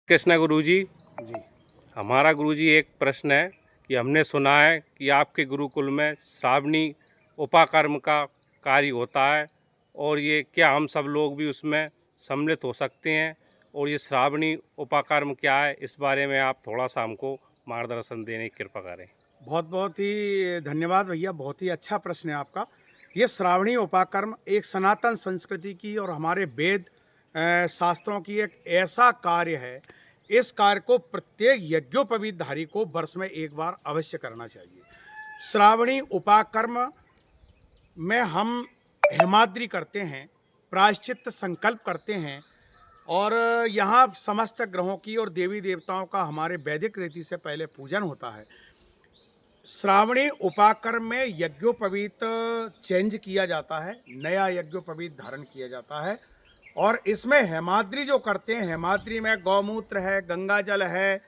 कृष्णा गुरुजी, जी। हमारा गुरुजी एक प्रश्न है कि हमने सुना है कि आपके गुरुकुल में श्रावणी उपाकर्म का कार्य होता है और ये क्या हम सब लोग भी उसमें सम्मिलित हो सकते हैं? और ये श्रावणी उपाकर्म क्या है, इस बारे में आप थोड़ा सा हमको मार्गदर्शन देने की कृपा करें। बहुत-बहुत ही धन्यवाद भैया, बहुत ही अच्छा प्रश्न है आपका। ये श्रावणी उपाकर्म एक सनातन संस्कृति की और हमारे वेद शास्त्रों की एक ऐसा कार्य है, इस कार्य को प्रत्येक यज्ञोपवीतधारी को वर्ष में एक बार अवश्य करना चाहिए। श्रावणी उपाकर्म में हम हेमाद्रि करते हैं, प्रायश्चित्त संकल्प करते हैं और यहाँ समस्त ग्रहों की और देवी-देवताओं का हमारे वैदिक रीति से पहले पूजन होता है। श्रावणी उपाकर्म में यज्ञोपवीत चेंज किया जाता है, नया यज्ञोपवीत धारण किया जाता है और इसमें हेमाद्रि जो करते हैं, हेमाद्रि में गौमूत्र है, गंगा जल है,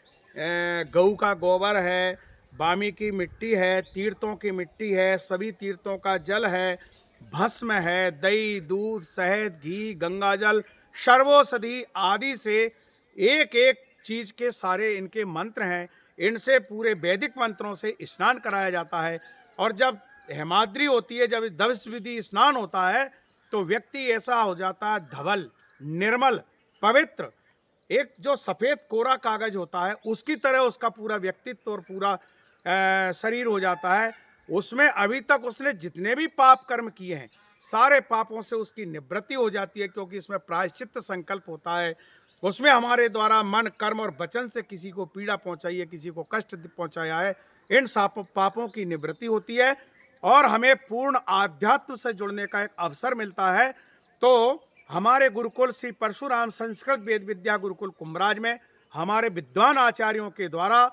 गऊ का गोबर है, बामी की मिट्टी है, तीर्थों की मिट्टी है, सभी तीर्थों का जल है, भस्म है, दही, दूध, शहद, घी, गंगा जल, सर्वौषधि आदि से एक-एक चीज़ के सारे इनके मंत्र हैं। इनसे पूरे वैदिक मंत्रों से स्नान कराया जाता है और जब हेमाद्रि होती है, जब दंश विधि स्नान होता है, तो व्यक्ति ऐसा हो जाता है धवल, निर्मल, पवित्र। एक जो सफ़ेद कोरा कागज होता है, उसकी तरह उसका पूरा व्यक्तित्व और पूरा शरीर हो जाता है। उसमें अभी तक उसने जितने भी पाप कर्म किए हैं, सारे पापों से उसकी निवृत्ति हो जाती है, क्योंकि इसमें प्रायश्चित्त संकल्प होता है। उसमें हमारे द्वारा मन, कर्म और वचन से किसी को पीड़ा पहुंचाई है, किसी को कष्ट पहुंचाया है, इन पापों की निवृत्ति होती है और हमें पूर्ण आध्यात्म से जुड़ने का एक अवसर मिलता है। तो हमारे गुरुकुल श्री परशुराम संस्कृत वेद विद्या गुरुकुल कुंभराज में हमारे विद्वान आचार्यों के द्वारा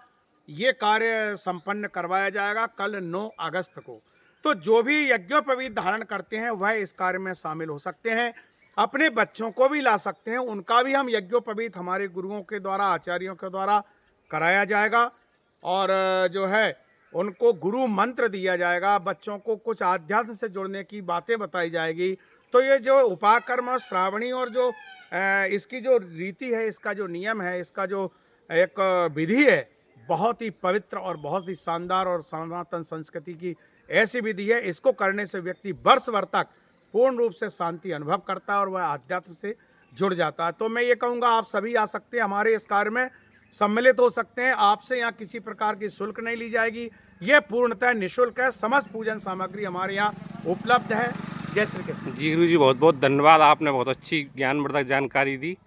ये कार्य संपन्न करवाया जाएगा कल 9 अगस्त को। तो जो भी यज्ञोपवीत धारण करते हैं वह इस कार्य में शामिल हो सकते हैं, अपने बच्चों को भी ला सकते हैं, उनका भी हम यज्ञोपवीत हमारे गुरुओं के द्वारा, आचार्यों के द्वारा कराया जाएगा और जो है उनको गुरु मंत्र दिया जाएगा, बच्चों को कुछ आध्यात्म से जुड़ने की बातें बताई जाएगी। तो ये जो उपाकर्म श्रावणी और जो इसकी जो रीति है, इसका जो नियम है, इसका जो एक विधि है, बहुत ही पवित्र और बहुत ही शानदार और सनातन संस्कृति की ऐसी विधि है। इसको करने से व्यक्ति वर्ष भर तक पूर्ण रूप से शांति अनुभव करता है और वह आध्यात्म से जुड़ जाता है। तो मैं ये कहूँगा आप सभी आ सकते हैं, हमारे इस कार्य में सम्मिलित हो सकते हैं। आपसे यहाँ किसी प्रकार की शुल्क नहीं ली जाएगी, ये पूर्णतः निःशुल्क है। समस्त पूजन सामग्री हमारे यहाँ उपलब्ध है। जय श्री कृष्ण। जी गुरुजी, बहुत बहुत धन्यवाद, आपने बहुत अच्छी ज्ञानवर्धक जानकारी दी।